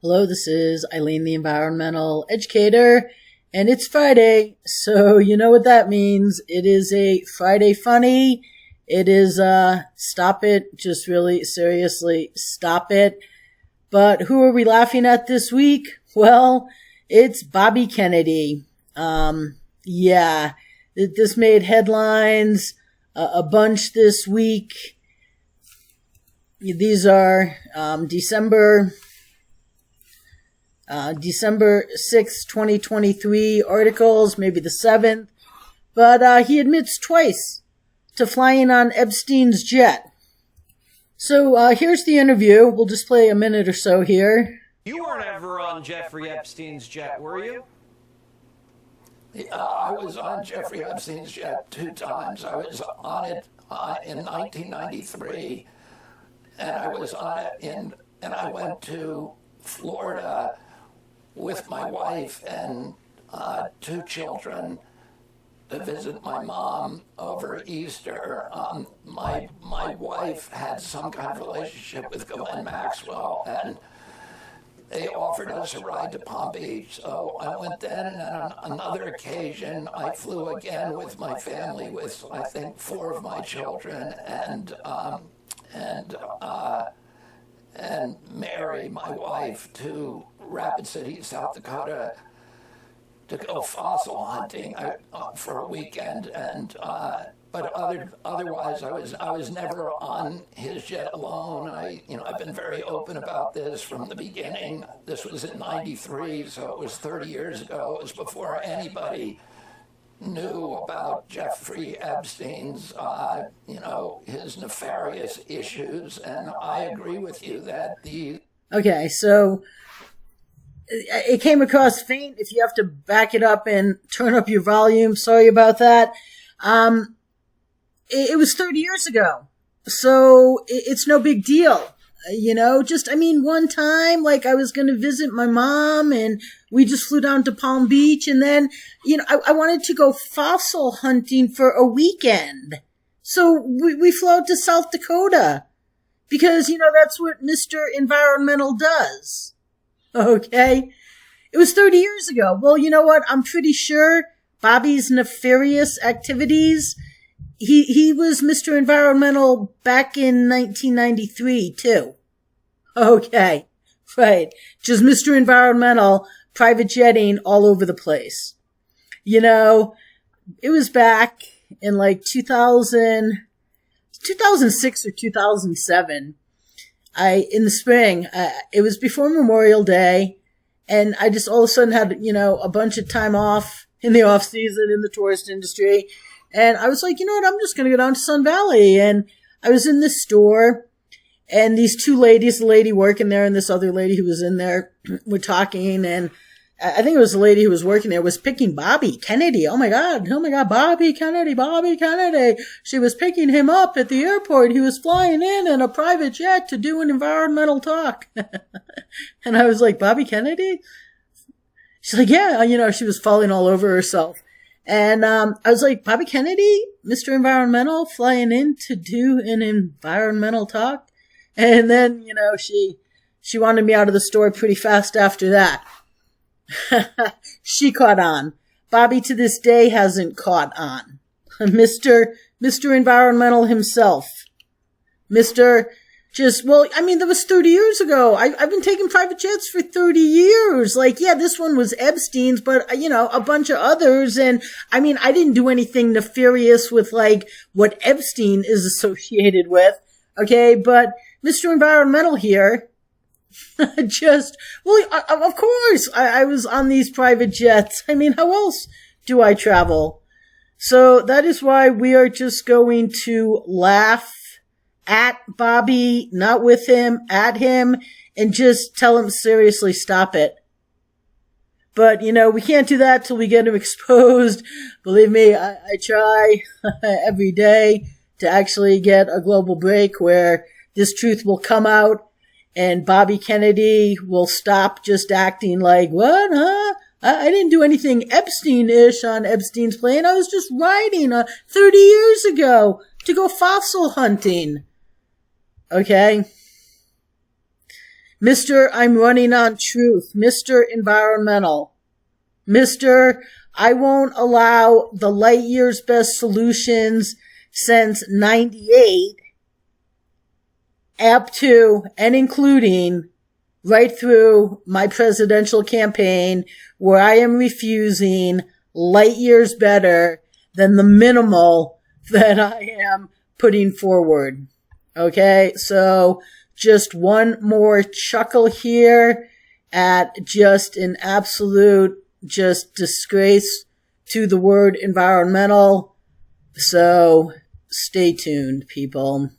Hello, this is Eileen, the environmental educator, and it's Friday, so you know what that means. It is a Friday funny. It is, stop it, just really seriously stop it. But who are we laughing at this week? Well, it's Bobby Kennedy. Yeah, this made headlines a bunch this week. These are December 6th, 2023 articles, maybe the 7th. But he admits twice to flying on Epstein'S jet. So here's the interview. We'll just play a minute or so here. You weren't ever on Jeffrey Epstein's jet, were you? I was on Jeffrey Epstein's jet 2 times. I was on it in 1993, and I was on it and I went to Florida with my wife and 2 children to visit my mom over Easter. My wife had some kind of relationship with Glenn Maxwell, and they offered us a ride to Palm Beach. So I went then, and on another occasion, I flew again with my family, with I think 4 of my children, and Mary, my wife, to Rapid City, South Dakota, to go fossil hunting for a weekend. And but otherwise, I was never on his jet alone. I've been very open about this from the beginning. This was in '93, so it was 30 years ago. It was before anybody knew about Jeffrey Epstein's, his nefarious issues. And I agree with you that Okay, so it came across faint. If you have to back it up and turn up your volume, sorry about that. It was 30 years ago, so it's no big deal. One time, I was going to visit my mom, and we just flew down to Palm Beach, and then, I wanted to go fossil hunting for a weekend. So we flew out to South Dakota, because, that's what Mr. Environmental does. Okay? It was 30 years ago. Well, you know what? I'm pretty sure Bobby's nefarious activities, he was Mr. Environmental back in 1993, too. Okay. Right. Just Mr. Environmental, private jetting all over the place. It was back in 2006 or 2007. In the spring, it was before Memorial Day, and I just all of a sudden had, a bunch of time off in the off season in the tourist industry. And I was like, you know what, I'm just going to go down to Sun Valley. And I was in this store, and these 2 ladies, the lady working there and this other lady who was in there, were talking. And I think it was the lady who was working there was picking Bobby Kennedy. Oh my God, Bobby Kennedy. She was picking him up at the airport. He was flying in a private jet to do an environmental talk. And I was like, Bobby Kennedy? She's like, yeah, she was falling all over herself. And I was like, Bobby Kennedy, Mr. Environmental, flying in to do an environmental talk? And then, she wanted me out of the store pretty fast after that. She caught on. Bobby to this day hasn't caught on. Mr. Environmental himself. That was 30 years ago. I've been taking private jets for 30 years. This one was Epstein's, but, a bunch of others. And, I didn't do anything nefarious with, what Epstein is associated with. Okay, but Mr. Environmental here, of course, I was on these private jets. How else do I travel? So that is why we are just going to laugh at Bobby, not with him, at him, and just tell him seriously, stop it. But, we can't do that till we get him exposed. Believe me, I try every day to actually get a global break where this truth will come out and Bobby Kennedy will stop just acting like, what, huh? I didn't do anything Epstein-ish on Epstein's plane. I was just riding 30 years ago to go fossil hunting. Okay? Mr. I'm running on truth, Mr. Environmental, Mr. I won't allow the light years best solutions since 98 up to and including right through my presidential campaign, where I am refusing light years better than the minimal that I am putting forward. Okay, so just one more chuckle here at just an absolute just disgrace to the word environmental. So stay tuned, people.